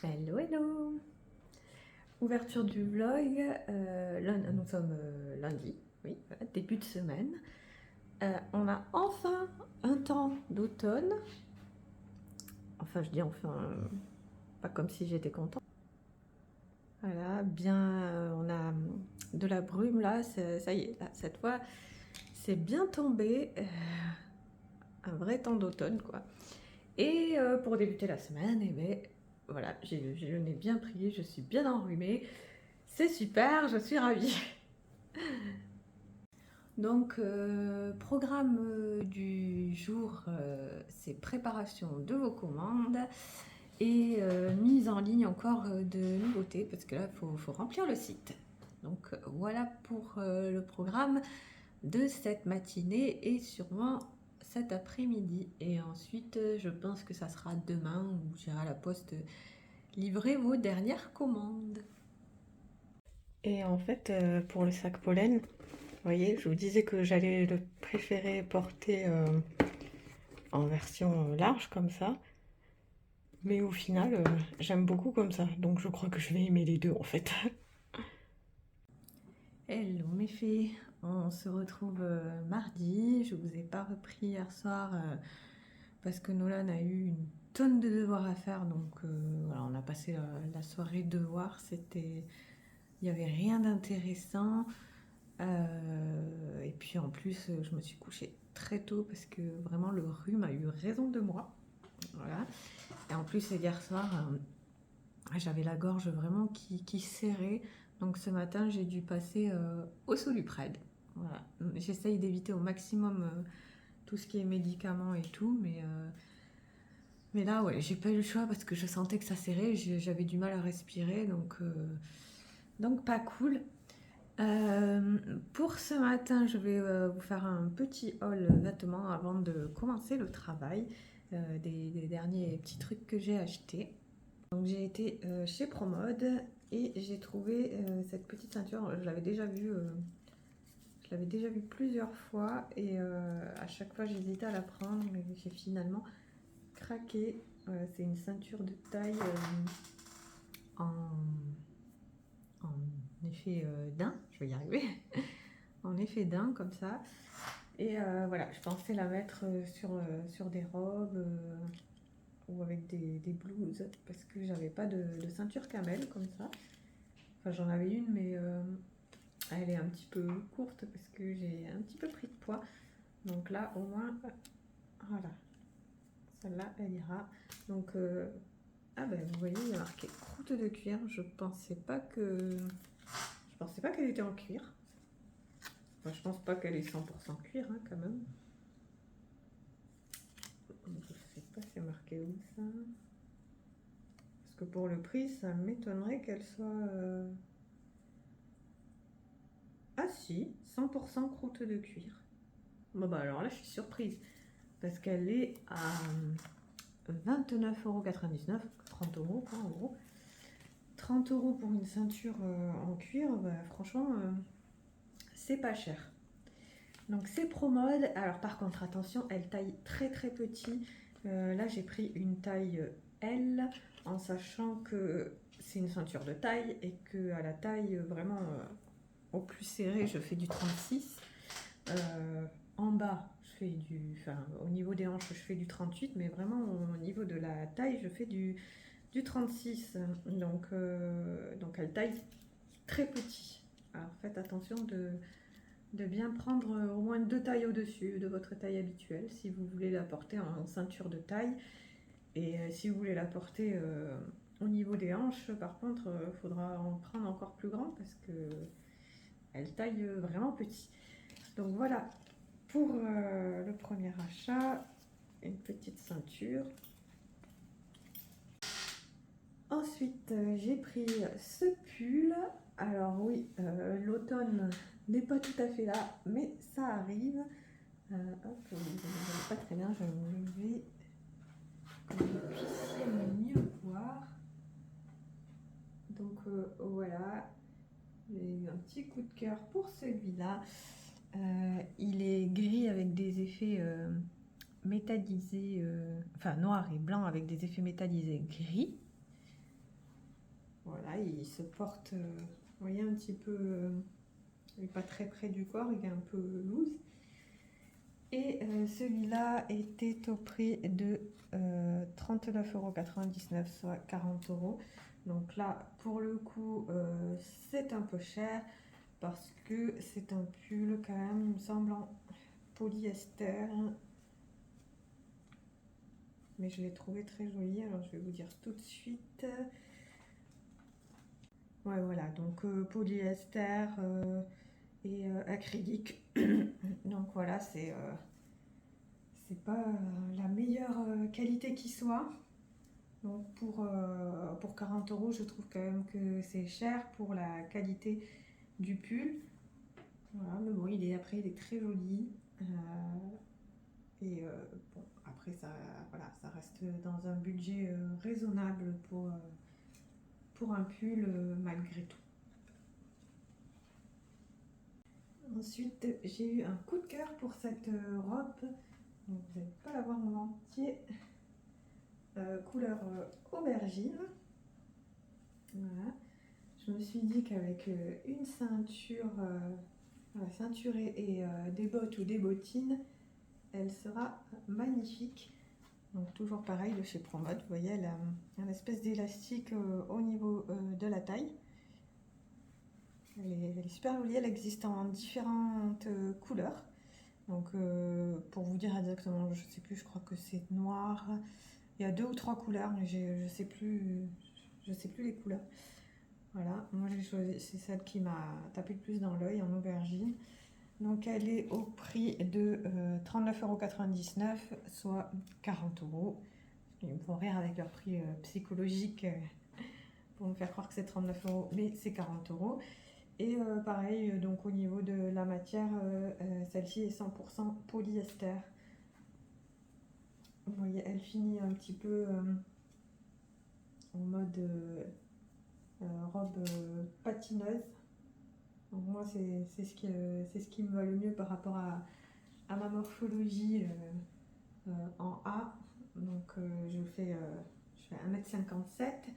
Hello, hello! Ouverture du vlog, nous sommes lundi, oui, voilà, début de semaine. On a enfin un temps d'automne. Enfin, je dis enfin, pas comme si j'étais contente. Voilà, bien, on a de la brume là, ça y est, là, cette fois, c'est bien tombé. Un vrai temps d'automne, quoi. Et pour débuter la semaine, eh ben, voilà, je n'ai bien pris, je suis bien enrhumée. C'est super, je suis ravie. Donc, programme du jour, c'est préparation de vos commandes et mise en ligne encore de nouveautés parce que là, il faut remplir le site. Donc, voilà pour le programme de cette matinée et sûrement cet après-midi. Et ensuite, je pense que ça sera demain où j'irai à la poste livrer vos dernières commandes. Et en fait, pour le sac pollen, vous voyez, je vous disais que j'allais le préférer porter en version large comme ça. Mais au final, j'aime beaucoup comme ça. Donc je crois que je vais aimer les deux en fait. Hello mes filles, on se retrouve mardi. Je vous ai pas repris hier soir parce que Nolan a eu une tonne de devoirs à faire. Donc voilà, on a passé la soirée devoirs. Il n'y avait rien d'intéressant. Et puis en plus, je me suis couchée très tôt parce que vraiment le rhume a eu raison de moi. Voilà. Et en plus, hier soir, j'avais la gorge vraiment qui serrait. Donc ce matin, j'ai dû passer au Solupred. Voilà. J'essaye d'éviter au maximum tout ce qui est médicaments et tout, mais là, ouais, j'ai pas eu le choix parce que je sentais que ça serrait, j'avais du mal à respirer, donc pas cool. Pour ce matin, je vais vous faire un petit haul vêtements avant de commencer le travail, des derniers petits trucs que j'ai achetés. Donc j'ai été chez Promode et j'ai trouvé cette petite ceinture. Je l'avais déjà vue plusieurs fois et à chaque fois j'hésitais à la prendre, mais j'ai finalement craqué. C'est une ceinture de taille en, en effet daim, je vais y arriver, en effet daim comme ça. Et voilà, je pensais la mettre sur des robes ou avec des blouses parce que j'avais pas de ceinture camel comme ça. Enfin, j'en avais une, mais elle est un petit peu courte parce que j'ai un petit peu pris de poids. Donc là, au moins, voilà, celle-là, elle ira. Donc, ah ben, vous voyez, il y a marqué croûte de cuir. Je pensais pas qu'elle était en cuir. Enfin, je pense pas qu'elle est 100% cuir, hein, quand même. Je sais pas, c'est marqué où ça? Parce que pour le prix, ça m'étonnerait qu'elle soit. Ah si, 100% croûte de cuir. Bon bah alors là, je suis surprise. Parce qu'elle est à 29,99 €, 30 euros quoi en gros. 30 € pour une ceinture en cuir, bah, franchement, c'est pas cher. Donc c'est Promode. Alors par contre, attention, elle taille très très petit. Là, j'ai pris une taille L en sachant que c'est une ceinture de taille et que à la taille vraiment au plus serré, je fais du 36. En bas, au niveau des hanches, je fais du 38, mais vraiment au niveau de la taille, je fais du 36. Donc elle taille très petit. Alors faites attention de bien prendre au moins 2 tailles au-dessus de votre taille habituelle si vous voulez la porter en ceinture de taille. Et si vous voulez la porter au niveau des hanches, par contre, il faudra en prendre encore plus grand parce que elle taille vraiment petit. Donc voilà pour le premier achat, une petite ceinture. Ensuite, j'ai pris ce pull. Alors oui, l'automne n'est pas tout à fait là, mais ça arrive. Hop, vous ne voyez pas très bien, je vais me lever pour que vous puissiez mieux voir. Donc voilà, j'ai eu un petit coup de cœur pour celui-là. Il est gris avec des effets métallisés, enfin noir et blanc avec des effets métallisés gris. voilà, il se porte, vous voyez, un petit peu, il n'est pas très près du corps, il est un peu loose. Et celui-là était au prix de 39,99 €, soit 40 €. Donc là, pour le coup, c'est un peu cher parce que c'est un pull quand même, il me semble, en polyester. Mais je l'ai trouvé très joli, alors je vais vous dire tout de suite. Ouais, voilà, donc polyester et acrylique. Donc voilà, c'est pas la meilleure qualité qui soit. Donc pour 40 €, je trouve quand même que c'est cher pour la qualité du pull. Voilà, mais bon, après il est très joli. Et bon, après ça, voilà, ça reste dans un budget raisonnable pour un pull malgré tout. Ensuite, j'ai eu un coup de cœur pour cette robe. Donc, vous n'allez pas la voir en entier. Couleur aubergine. Voilà. Je me suis dit qu'avec une ceinture, ceinture et des bottes ou des bottines, elle sera magnifique. Donc toujours pareil de chez Promode. Vous voyez, elle a un espèce d'élastique au niveau de la taille. Elle est super jolie, elle existe en différentes couleurs. Donc pour vous dire exactement, je sais plus, je crois que c'est noir. Il y a 2 ou 3 couleurs, mais je sais plus les couleurs. Voilà, moi j'ai choisi, c'est celle qui m'a tapé le plus dans l'œil, en aubergine. Donc elle est au prix de 39,99 €, soit 40 €. Ils me font rire avec leur prix psychologique pour me faire croire que c'est 39 €, mais c'est 40 €. Et pareil, donc au niveau de la matière, celle-ci est 100% polyester. Vous voyez, elle finit un petit peu en mode robe patineuse. Donc moi, c'est ce qui me va le mieux par rapport à ma morphologie en A. Donc je fais 1,57 m.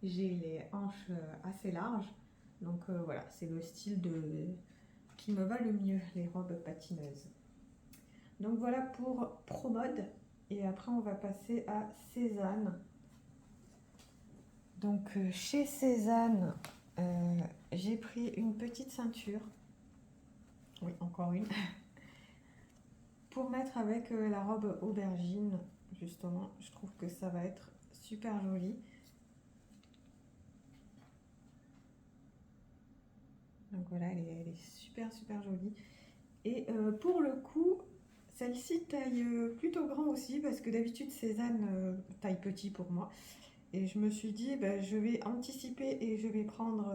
J'ai les hanches assez larges. Donc voilà, c'est le style qui me va le mieux, les robes patineuses. Donc voilà pour Promode. Et après, on va passer à Cézanne. Donc chez Cézanne, j'ai pris une petite ceinture. Oui, encore une. Pour mettre avec la robe aubergine, justement. Je trouve que ça va être super joli. Donc voilà, elle est super jolie. Et pour le coup, celle-ci taille plutôt grand aussi, parce que d'habitude Cézanne taille petit pour moi. Et je me suis dit, ben, je vais anticiper et je vais prendre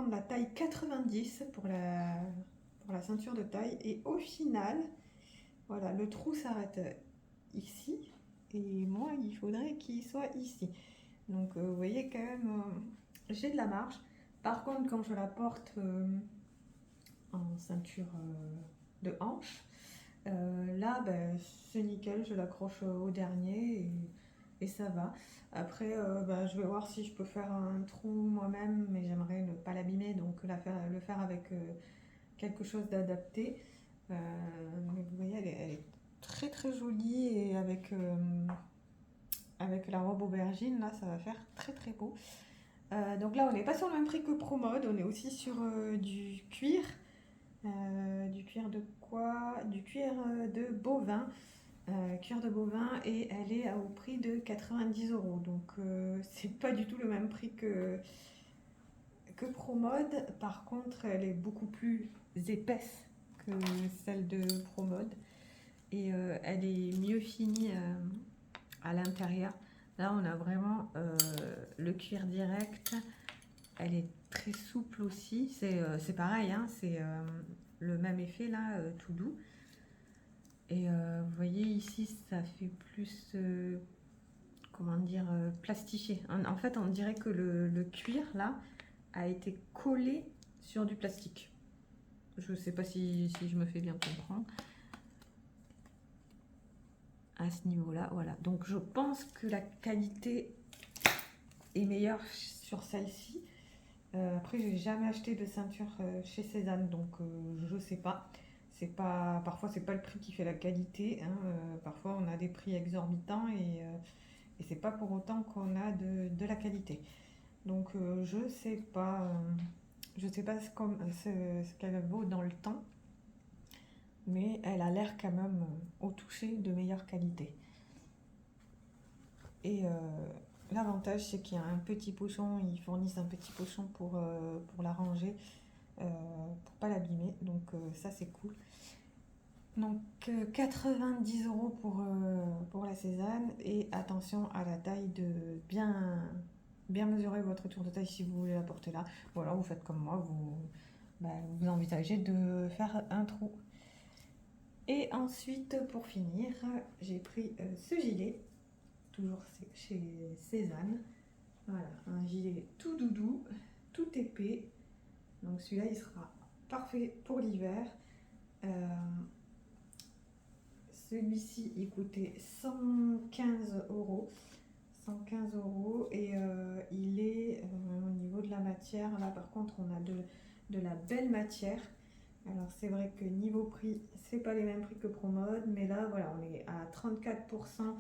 la taille 90 pour la ceinture de taille. Et au final, voilà, le trou s'arrête ici. Et moi, il faudrait qu'il soit ici. Donc vous voyez quand même, j'ai de la marge. Par contre, quand je la porte en ceinture de hanche, là, ben, c'est nickel, je l'accroche au dernier et ça va. Après, ben, je vais voir si je peux faire un trou moi-même, mais j'aimerais ne pas l'abîmer, donc le faire avec quelque chose d'adapté. Mais vous voyez, elle est très jolie et avec la robe aubergine, là, ça va faire très beau. Donc là, on n'est pas sur le même prix que Promode, on est aussi sur du cuir. Du cuir de quoi? Du cuir de bovin. Cuir de bovin, et elle est au prix de 90 €. Donc c'est pas du tout le même prix que Promode. Par contre, elle est beaucoup plus épaisse que celle de Promode. Et elle est mieux finie à l'intérieur. Là, on a vraiment le cuir direct. Elle est très souple aussi. C'est pareil, hein, c'est le même effet là, tout doux. Et vous voyez ici, ça fait plus, comment dire, plastifié. En fait, on dirait que le cuir là a été collé sur du plastique. Je ne sais pas si je me fais bien comprendre. À ce niveau-là, voilà. Donc je pense que la qualité est meilleur sur celle-ci. Après, j'ai jamais acheté de ceinture chez Cézanne, donc je sais pas. Parfois c'est pas le prix qui fait la qualité, hein. Parfois on a des prix exorbitants et c'est pas pour autant qu'on a de la qualité. Donc je sais pas ce qu'elle vaut dans le temps, mais elle a l'air quand même au toucher de meilleure qualité. Et l'avantage, c'est qu'il y a un petit pochon, ils fournissent un petit pochon pour la ranger, pour pas l'abîmer, donc ça c'est cool. Donc 90 € pour la Cézanne, et attention à la taille, de bien mesurer votre tour de taille si vous voulez la porter là. Ou alors vous faites comme moi, vous envisagez de faire un trou. Et ensuite, pour finir, j'ai pris ce gilet, toujours chez Cézanne. Voilà, un gilet tout doudou, tout épais. Donc celui-là, il sera parfait pour l'hiver. Celui-ci, il coûtait 115 €. 115 € et il est au niveau de la matière. Là, par contre, on a de la belle matière. Alors, c'est vrai que niveau prix, c'est pas les mêmes prix que Promode, mais là, voilà, on est à 34%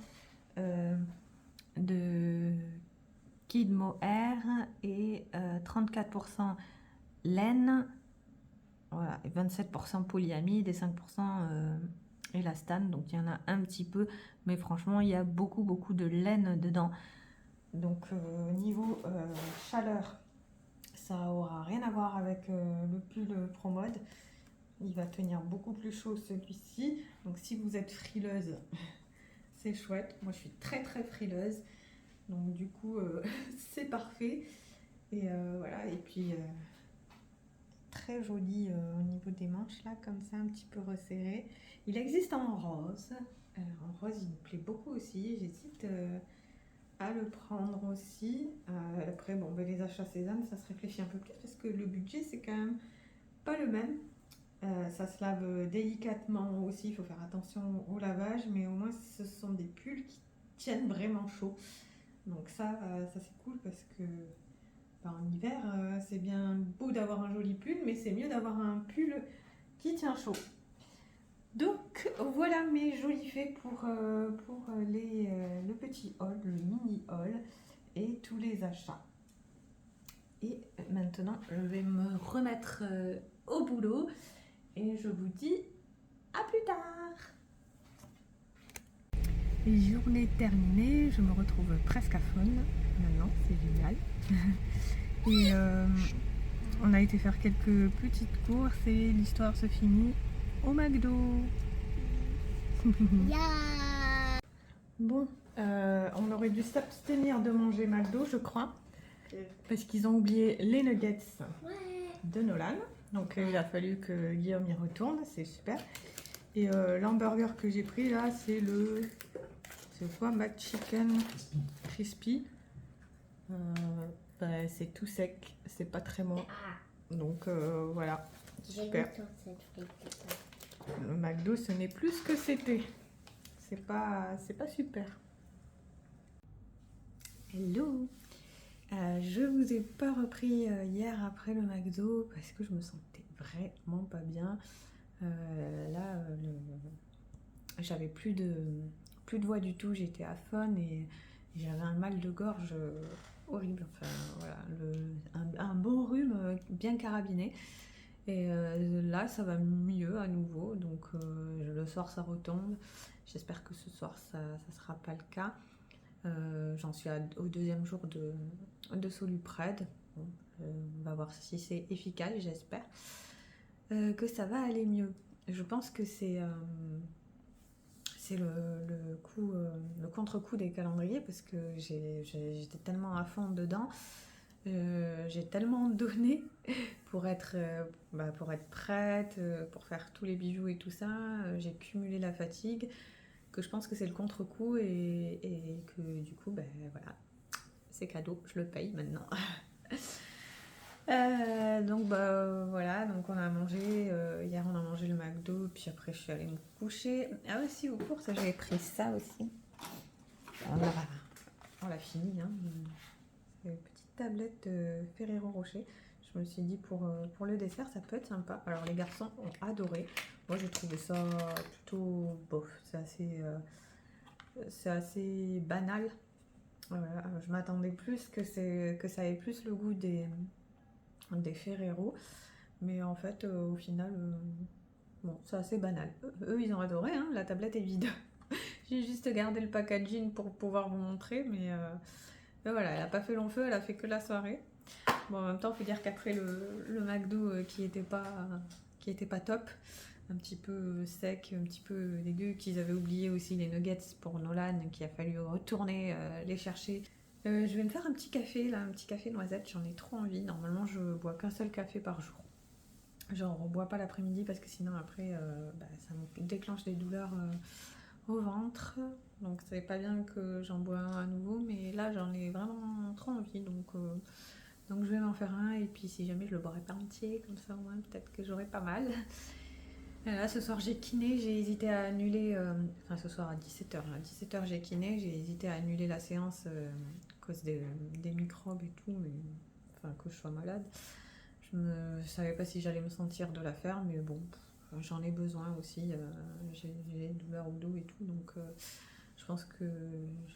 de Kid Mohair et 34% laine, voilà, et 27% polyamide et 5% élastane. Donc il y en a un petit peu, mais franchement il y a beaucoup de laine dedans. Donc niveau chaleur, ça aura rien à voir avec le pull Promode. Il va tenir beaucoup plus chaud celui-ci. Donc si vous êtes frileuse, c'est chouette. Moi je suis très frileuse, donc du coup c'est parfait. Et voilà, et puis très joli au niveau des manches là, comme ça, un petit peu resserré. Il existe en rose. En rose, il me plaît beaucoup aussi. J'hésite à le prendre aussi. Après, bon, ben, les achats Cézanne, ça se réfléchit un peu plus parce que le budget, c'est quand même pas le même. Ça se lave délicatement aussi. Il faut faire attention au lavage, mais au moins, ce sont des pulls qui tiennent vraiment chaud. Donc ça c'est cool parce que en hiver, c'est bien beau d'avoir un joli pull, mais c'est mieux d'avoir un pull qui tient chaud. Donc voilà mes jolis faits pour le petit haul, le mini haul et tous les achats. Et maintenant, je vais me remettre au boulot et je vous dis à plus tard. Journée terminée, je me retrouve presque à fond. Maintenant, c'est génial. Et on a été faire quelques petites courses et l'histoire se finit au McDo. Yeah. Bon, on aurait dû s'abstenir de manger McDo, je crois, parce qu'ils ont oublié les nuggets de Nolan. Donc il a fallu que Guillaume y retourne, c'est super. Et l'hamburger que j'ai pris là, c'est quoi, McChicken Crispy. C'est tout sec, c'est pas très bon. Donc voilà, super. Le McDo, ce n'est plus ce que c'était. C'est pas super. Hello. Je vous ai pas repris hier après le McDo parce que je me sentais vraiment pas bien. Là, j'avais plus de voix du tout, j'étais à fond et j'avais un mal de gorge horrible. Enfin voilà, un bon rhume bien carabiné. Et là, ça va mieux à nouveau. Donc le soir, ça retombe. J'espère que ce soir, ça ne sera pas le cas. J'en suis au deuxième jour de Solupred. Bon, on va voir si c'est efficace, j'espère que ça va aller mieux. Je pense que c'est le contre-coup des calendriers parce que j'étais tellement à fond dedans. J'ai tellement donné pour être prête, pour faire tous les bijoux et tout ça. J'ai cumulé la fatigue, que je pense que c'est le contre-coup et que du coup, voilà, c'est cadeau, je le paye maintenant. Donc voilà, donc on a mangé, hier on a mangé le McDo, puis après je suis allée me coucher. Ah aussi, aux courses, j'avais pris ça aussi. On l'a fini, hein. Une petite tablette de Ferrero Rocher. Je me suis dit pour le dessert, ça peut être sympa. Alors les garçons ont adoré. Moi j'ai trouvé ça plutôt bof. C'est assez banal. Voilà. Je m'attendais plus que ça ait plus le goût des Ferrero. Mais en fait, au final, bon, c'est assez banal. Eux, ils ont adoré, hein. La tablette est vide. J'ai juste gardé le packaging pour pouvoir vous montrer, mais voilà, elle n'a pas fait long feu, elle a fait que la soirée. Bon, en même temps, il faut dire qu'après le McDo qui était pas top, un petit peu sec, un petit peu dégueu, qu'ils avaient oublié aussi les nuggets pour Nolan, qu'il a fallu retourner les chercher. Je vais me faire un petit café, là, un petit café noisette, j'en ai trop envie. Normalement, je bois qu'un seul café par jour. Genre, on boit pas l'après-midi parce que sinon, après, ça me déclenche des douleurs au ventre. Donc, c'est pas bien que j'en bois un à nouveau, mais là, j'en ai vraiment trop envie. Donc je vais m'en faire un et puis si jamais je le boirai pas entier, comme ça au moins peut-être que j'aurai pas mal. Là ce soir j'ai kiné, j'ai hésité à annuler, enfin ce soir à 17h, à 17h j'ai kiné, j'ai hésité à annuler la séance à cause des microbes et tout, mais enfin que je sois malade. Je savais pas si j'allais me sentir de la faire, mais bon, j'en ai besoin aussi, j'ai des douleurs au dos et tout, donc je pense que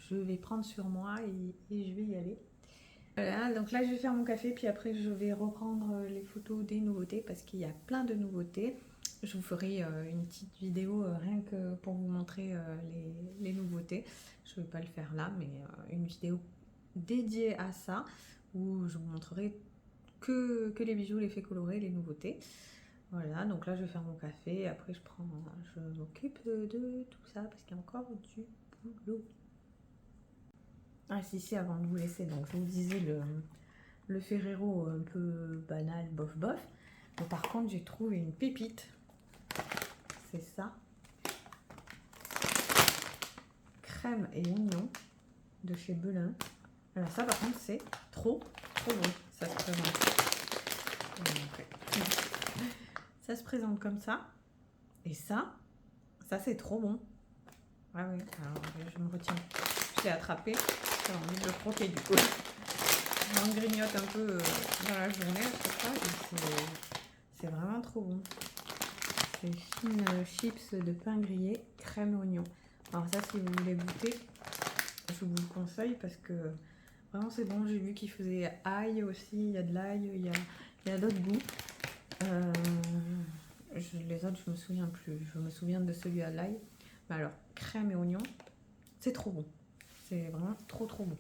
je vais prendre sur moi et je vais y aller. Voilà, donc là je vais faire mon café, puis après je vais reprendre les photos des nouveautés parce qu'il y a plein de nouveautés. Je vous ferai une petite vidéo rien que pour vous montrer les nouveautés. Je ne vais pas le faire là, mais une vidéo dédiée à ça où je vous montrerai que les bijoux, les faits colorés, les nouveautés. Voilà, donc là je vais faire mon café et après je m'occupe de tout ça parce qu'il y a encore du boulot. Ah si, avant de vous laisser, donc je vous disais le Ferrero un peu banal, bof bof. Mais par contre, j'ai trouvé une pépite. C'est ça. Crème et oignon de chez Belin. Alors ça, par contre, c'est trop bon. Ça se présente. Ça se présente comme ça. Et ça c'est trop bon. Ah oui, alors je me retiens. Je l'ai attrapé. J'ai envie de le croquer du coup. J'en grignote un peu dans la journée à chaque fois. C'est vraiment trop bon. C'est fines chips de pain grillé, crème oignon. Alors ça, si vous voulez goûter, je vous le conseille parce que vraiment c'est bon. J'ai vu qu'il faisait ail aussi. Il y a de l'ail, il y a d'autres goûts. Les autres, je me souviens plus. Je me souviens de celui à l'ail. Mais alors, crème et oignon, c'est trop bon. C'est vraiment trop bon.